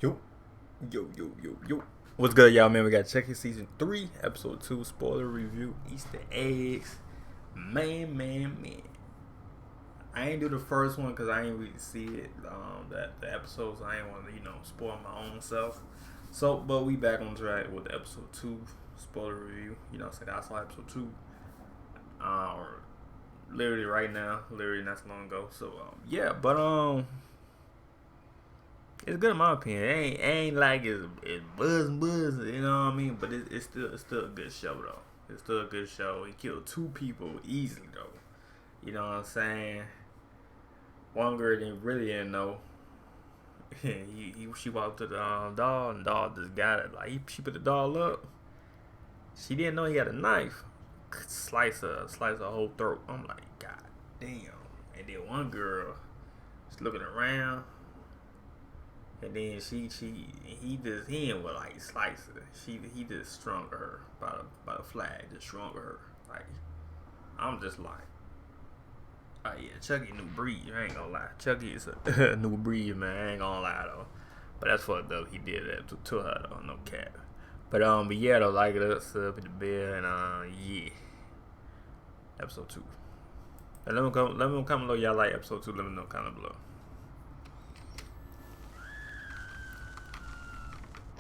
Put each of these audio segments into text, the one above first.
Yo, yo. What's good, y'all, man? We got Chucky Season 3, Episode 2, spoiler review, Easter eggs. Man. I ain't do the first one because I ain't really see it, the episodes. I ain't want to, spoil my own self. So, but we back on track with the Episode 2 spoiler review. So I saw Episode 2, literally right now, literally not so long ago. So, yeah, but, it's good in my opinion. It ain't like it's buzz, you know what I mean? But it's still a good show though. It's still a good show. He killed 2 people easily though. You know what I'm saying? One girl didn't know. She walked to the doll, and the doll just got it. Like she put the doll up. She didn't know he had a knife. Slice her whole throat. I'm like, God damn. And then one girl, she's looking around. And then he didn't like slice her. He just strung her by the flag, just strung her. Like, I'm just like, oh yeah, Chucky new breed. I ain't gonna lie, Chucky is a new breed, man. I ain't gonna lie though. But that's fucked up. He did that to her though, no cap. But yeah though, like it up, sub at the bell, and yeah, episode 2. And let me comment below y'all like episode 2. Let me know comment below.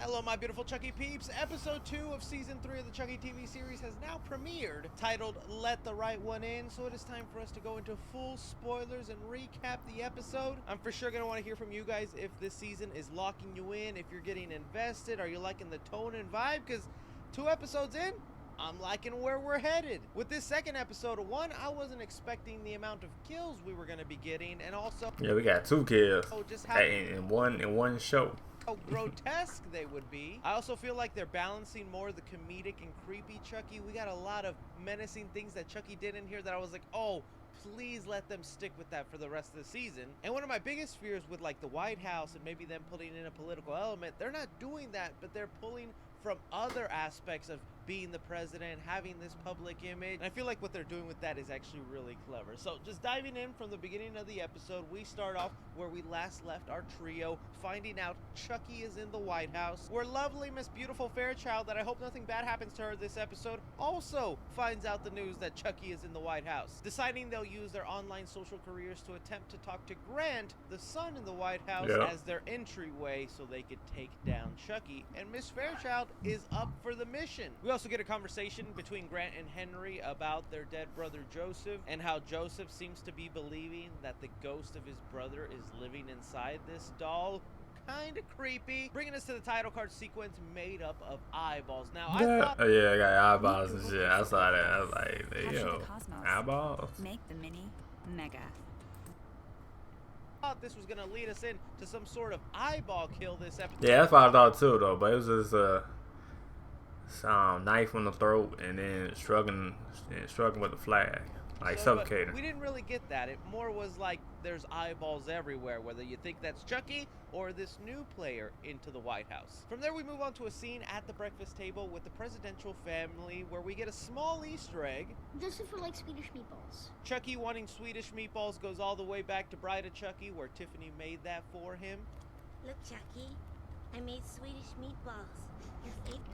Hello, my beautiful Chucky peeps. Episode 2 of Season 3 of the Chucky TV series has now premiered, titled Let the Right One In, so it is time for us to go into full spoilers and recap the episode. I'm for sure going to want to hear from you guys if this season is locking you in, if you're getting invested, are you liking the tone and vibe? Because 2 episodes in, I'm liking where we're headed. With this second episode, one, I wasn't expecting the amount of kills we were going to be getting, and also... Yeah, we got 2 kills just how in one show. How grotesque they would be. I also feel like they're balancing more the comedic and creepy Chucky. We got a lot of menacing things that Chucky did in here that I was like, oh, please let them stick with that for the rest of the season. And one of my biggest fears with like the White House and maybe them putting in a political element, they're not doing that, but they're pulling from other aspects of being the president, having this public image. And I feel like what they're doing with that is actually really clever. So just diving in from the beginning of the episode, we start off where we last left our trio, finding out Chucky is in the White House, where lovely Miss Beautiful Fairchild, that I hope nothing bad happens to her this episode, also finds out the news that Chucky is in the White House, deciding they'll use their online social careers to attempt to talk to Grant, the son in the White House, as their entryway so they could take down Chucky. And Miss Fairchild is up for the mission. We also get a conversation between Grant and Henry about their dead brother Joseph, and how Joseph seems to be believing that the ghost of his brother is living inside this doll. Kind of creepy. Bringing us to the title card sequence made up of eyeballs. Now, I thought... yeah, I got eyeballs and shit. I saw that. I was like, hey, yo, eyeballs? Make the mini mega. Thought this was going to lead us into some sort of eyeball kill this episode. Yeah, that's what I thought too, though. But it was just knife on the throat and then struggling with the flag, like suffocating. We didn't really get that. It more was like there's eyeballs everywhere, whether you think that's Chucky or this new player into the White House. From there, we move on to a scene at the breakfast table with the presidential family, where we get a small Easter egg. Joseph would like Swedish meatballs. Chucky wanting Swedish meatballs goes all the way back to Bride of Chucky, where Tiffany made that for him. Look, Chucky, I made Swedish meatballs.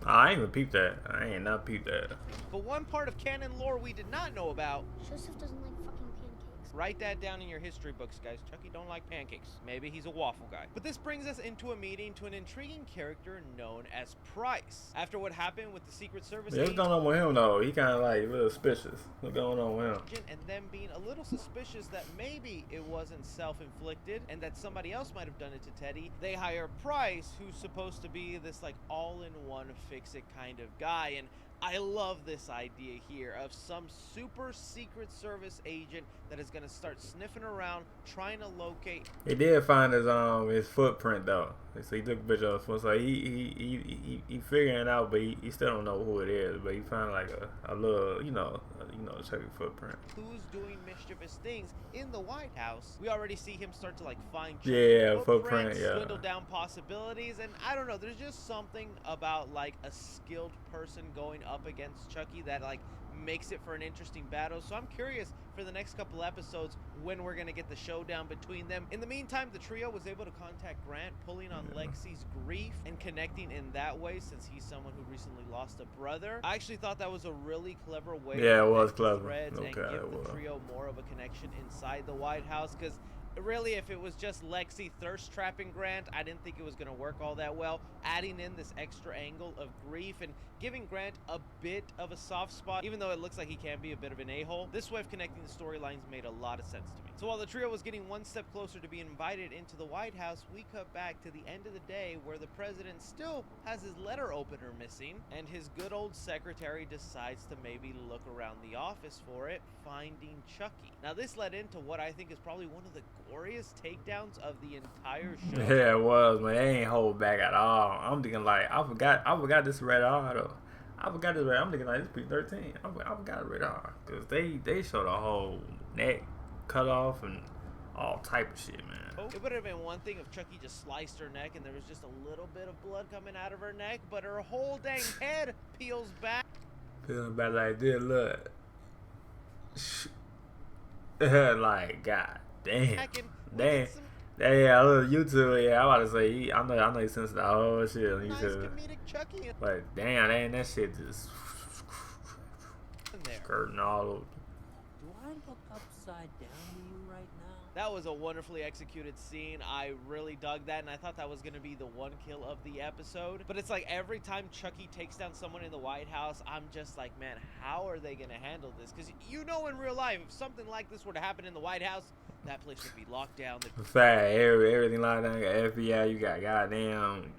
I ain't even peeped that. I ain't not peeped that. But one part of canon lore we did not know about. Joseph doesn't like fucking pancakes. Write that down in your history books, guys. Chucky don't like pancakes. Maybe he's a waffle guy. But this brings us into a meeting to an intriguing character known as Price. After what happened with the Secret Service what's going on with him though? He kind of like a little suspicious. What's going on with him? And them being a little suspicious that maybe it wasn't self-inflicted and that somebody else might have done it to Teddy. They hire Price, who's supposed to be this like all-in-one fix-it kind of guy. And I love this idea here of some super Secret Service agent that is going to start sniffing around, trying to locate. He did find his footprint though. So he took a picture of his foot. So he figuring it out, but he still don't know who it is. But he found like a little, Chucky footprint. Who's doing mischievous things in the White House? We already see him start to like find footprint, dwindle down possibilities, and I don't know. There's just something about like a skilled person going up against Chucky that like makes it for an interesting battle. So I'm curious for the next couple episodes when we're gonna get the showdown between them. In the meantime, the trio was able to contact Grant, pulling on Lexi's grief and connecting in that way, since he's someone who recently lost a brother. I actually thought that was a really clever way Yeah, to it was connect the clever. threads and Okay, give the trio more of a connection inside the White House, because really, if it was just Lexi thirst trapping Grant, I didn't think it was going to work all that well. Adding in this extra angle of grief and giving Grant a bit of a soft spot, even though it looks like he can be a bit of an a-hole, this way of connecting the storylines made a lot of sense to me. So while the trio was getting one step closer to being invited into the White House, we cut back to the end of the day where the president still has his letter opener missing, and his good old secretary decides to maybe look around the office for it, finding Chucky. Now this led into what I think is probably one of the goriest takedowns of the entire show. Yeah, it was, man. They ain't hold back at all. I'm thinking like I forgot this red R though. I forgot this red. I'm thinking like this P13. I forgot red R because they showed a whole neck cut off and all type of shit, man. It would have been one thing if Chucky just sliced her neck and there was just a little bit of blood coming out of her neck, but her whole dang head peels back. Peeling back like this, look. Like, god damn. Damn. Yeah, I love YouTube. Yeah, I'm about to say, I know you sense the whole shit on Nice YouTube. comedic Chucky in But damn, that shit just there. skirting all over. Do I look upside down to you right now? That was a wonderfully executed scene. I really dug that, and I thought that was going to be the one kill of the episode. But it's like every time Chucky takes down someone in the White House, I'm just like, man, how are they going to handle this? Because you know in real life, if something like this were to happen in the White House, that place would be locked down. Fact, everything locked down. You got FBI, you got goddamn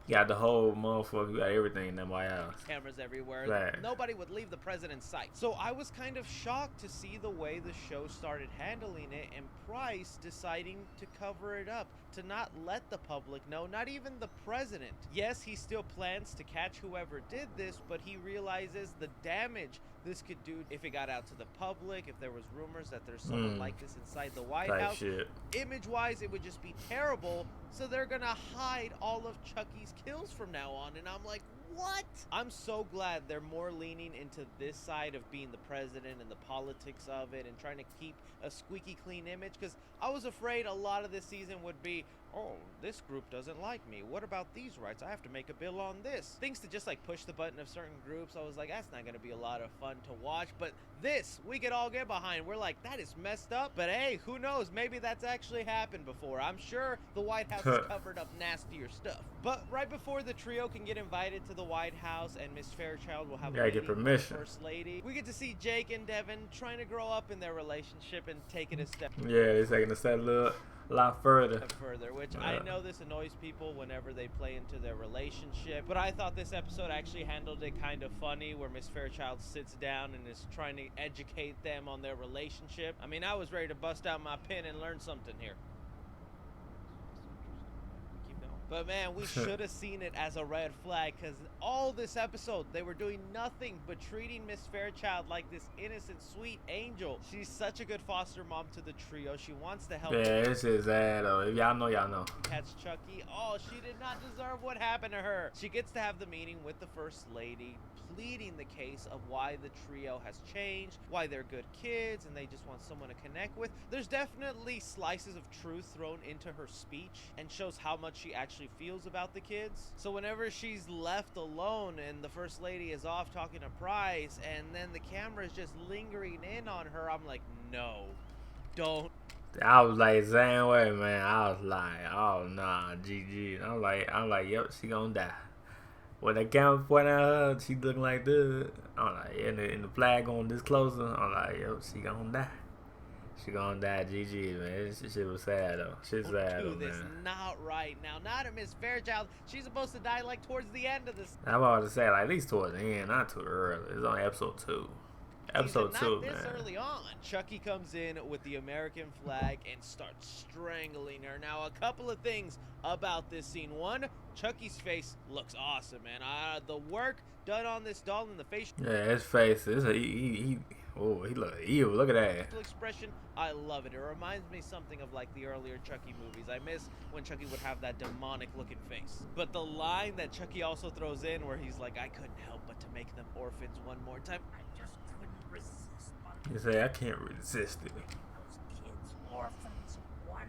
you got the whole motherfucker, you got everything in that White House. Cameras everywhere. Right. Nobody would leave the president's sight. So I was kind of shocked to see the way the show started handling it, and Price deciding to cover it up, to not let the public know, not even the president. Yes, he still plans to catch whoever did this, but he realizes the damage this could do if it got out to the public, if there was rumors that there's someone like this inside the White House. Shit. Image-wise, it would just be terrible, so they're gonna hide all of Chucky's kills from now on, and I'm like, what? I'm so glad they're more leaning into this side of being the president and the politics of it and trying to keep a squeaky clean image, because I was afraid a lot of this season would be, oh, this group doesn't like me. What about these rights? I have to make a bill on this. Things to just like push the button of certain groups. I was like, that's not going to be a lot of fun to watch. But this, we could all get behind. We're like, that is messed up. But hey, who knows? Maybe that's actually happened before. I'm sure the White House has covered up nastier stuff. But right before the trio can get invited to the White House and Miss Fairchild will have a get meeting with permission. the First Lady, we get to see Jake and Devin trying to grow up in their relationship and take it a step Yeah, it's taking a step a lot further. which I know this annoys people whenever they play into their relationship, but I thought this episode actually handled it kind of funny, where Miss Fairchild sits down and is trying to educate them on their relationship. I mean, I was ready to bust out my pen and learn something here. But man, we should have seen it as a red flag, because all this episode, they were doing nothing but treating Miss Fairchild like this innocent, sweet angel. She's such a good foster mom to the trio. She wants to help. Yeah, it's his ad though. If y'all know, y'all know. Catch Chucky. Oh, she did not deserve what happened to her. She gets to have the meeting with the First Lady, pleading the case of why the trio has changed, why they're good kids, and they just want someone to connect with. There's definitely slices of truth thrown into her speech and shows how much she actually feels about the kids. So whenever she's left alone and the First Lady is off talking to Price, and then the camera is just lingering in on her, I'm like, no, don't. I was like, same way, man. I was like, oh nah, GG. I'm like, yep, she gonna die. When the camera point at her, she looking like this. I'm like, and the flag going this closer. I'm like, yep, she gonna die. She gonna die, GG, man. This shit was sad though. Shit's sad though, This man. not right now. Not a Miss Fairchild. She's supposed to die like towards the end of this. I'm about to say, like, at least towards the end, not too early. It's on episode 2. Episode 2, not this man. early on. Chucky comes in with the American flag and starts strangling her. Now, a couple of things about this scene. One, Chucky's face looks awesome, man. The work done on this doll in the face. Yeah, his face is he look evil. Look at that. Expression, I love it. It reminds me something of like the earlier Chucky movies. I miss when Chucky would have that demonic looking face. But the line that Chucky also throws in, where he's like, I couldn't help but to make them orphans one more time. I just resist one. You say I can't resist it. Those kids, orphans, one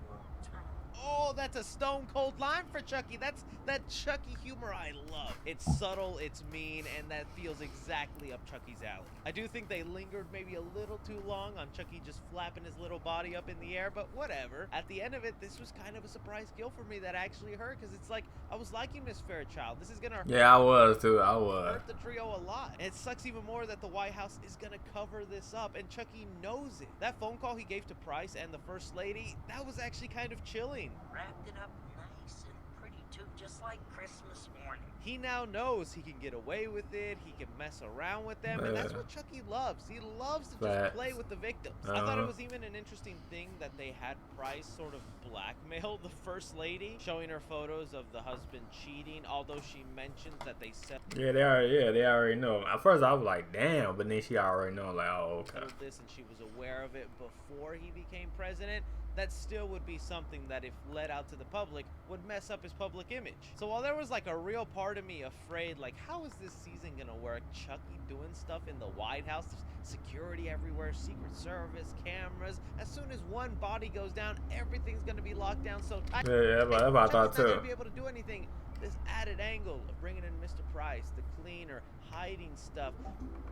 more time. Oh, that's a stone cold line for Chucky. That's that Chucky humor I love. It's subtle, it's mean, and that feels exactly up Chucky's alley. I do think they lingered maybe a little too long on Chucky just flapping his little body up in the air, but whatever. At the end of it, this was kind of a surprise kill for me that actually hurt, because it's like, I was liking Miss Fairchild. This is gonna Yeah, I was too. I was. hurt the trio a lot. And it sucks even more that the White House is gonna cover this up, and Chucky knows it. That phone call he gave to Price and the First Lady, that was actually kind of chilling. Wrapped it up nice and pretty too, just like Christmas morning. He now knows he can get away with it, he can mess around with them, and that's what Chucky loves. He loves to just play with the victims. I thought it was even an interesting thing that they had Price sort of blackmail the First Lady, showing her photos of the husband cheating, although she mentions that they settled Yeah, they already know. At first I was like, damn, but then she already know, like, oh, okay. this, and she was aware of it before he became president. That still would be something that, if let out to the public, would mess up his public image. So while there was like a real part of me afraid, like, how is this season gonna work? Chucky doing stuff in the White House, there's security everywhere, Secret Service, cameras. As soon as one body goes down, everything's gonna be locked down. So Yeah, that's what I thought Chucky's not too. gonna be able to do anything. This added angle of bringing in Mr. Price, the cleaner, hiding stuff,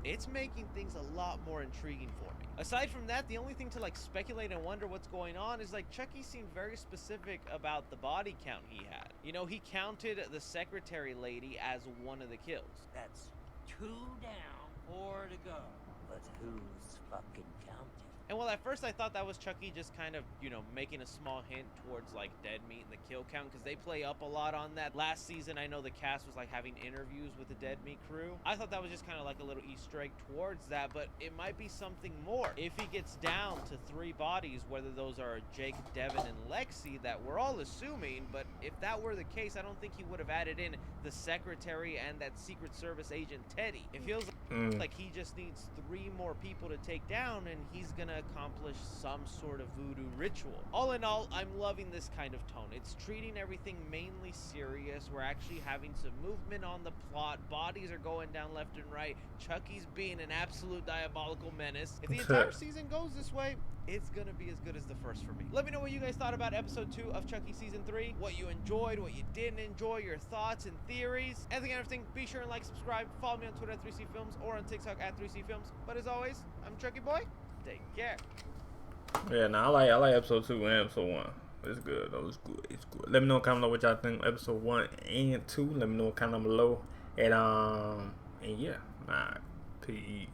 it's making things a lot more intriguing for me. Aside from that, the only thing to like speculate and wonder what's going on is like Chucky seemed very specific about the body count he had. You know, he counted the secretary lady as one of the kills. That's 2 down, 4 to go. But who's fucking counting? And well, at first I thought that was Chucky just kind of, you know, making a small hint towards like dead meat and the kill count, because they play up a lot on that. Last season, I know the cast was like having interviews with the dead meat crew. I thought that was just kind of like a little Easter egg towards that, but it might be something more. If he gets down to 3 bodies, whether those are Jake, Devin, and Lexi, that we're all assuming, but if that were the case, I don't think he would have added in the secretary and that Secret Service agent Teddy. It feels like he just needs 3 more people to take down, and he's gonna accomplish some sort of voodoo ritual. All in all, I'm loving this kind of tone. It's treating everything mainly serious. We're actually having some movement on the plot. Bodies are going down left and right. Chucky's being an absolute diabolical menace. If the entire season goes this way, it's gonna be as good as the first for me. Let me know what you guys thought about episode 2 of Chucky season 3, what you enjoyed, what you didn't enjoy, your thoughts and theories, anything and everything. Be sure and like, subscribe, follow me on Twitter at 3cfilms or on TikTok at 3cfilms. But as always, I'm Chucky Boy. Take care. Yeah, nah, I like episode 2 and episode 1. It's good though. It's good. It's good. Let me know comment below what y'all think of episode 1 and 2. Let me know comment down below. And yeah, nah, peace.